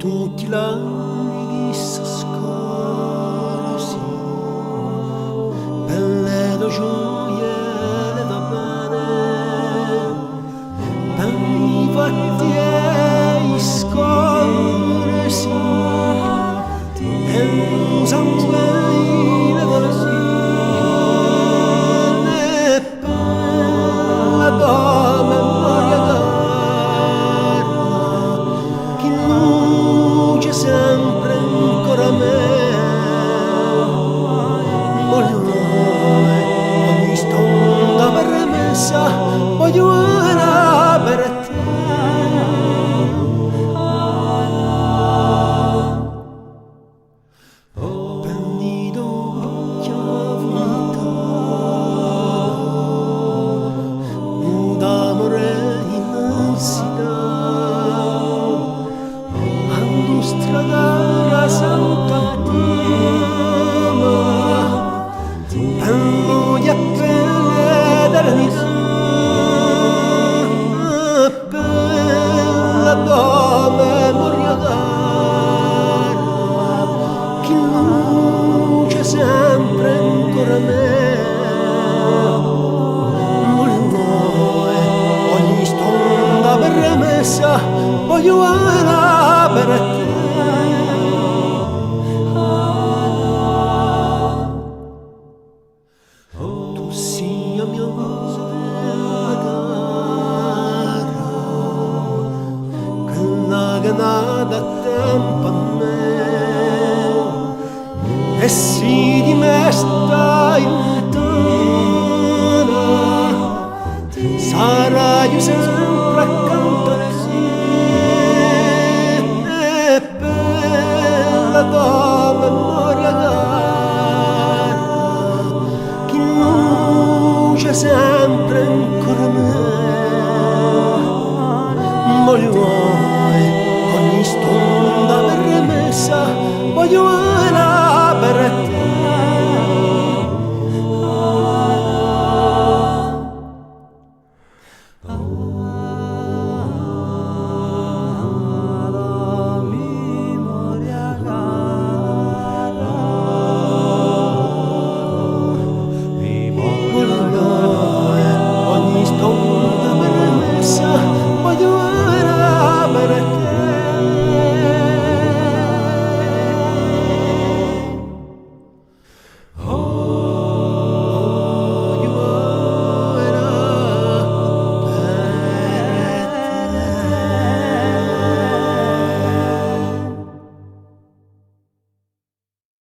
tutti l'anni scorsi, belle do gioie da bene, tanti fatti e scorsi, e non sangue da bene, bella da memoria sempre ancora me, ogni stonda permessa voglio una per te. Prendido chiavuto d'amore immensità, stradare santa Tima, di appena eternità, bella da memoria d'ara, che luce sempre ancora me, ogni stonda permessa voglio una per te. Tu sia mia gara, quella che nada tempo a me, e si di me stai lontana, sarai sempre accanto a te, e bella da memoria sempre ancora me, voglio ogni stonda per remessa, voglio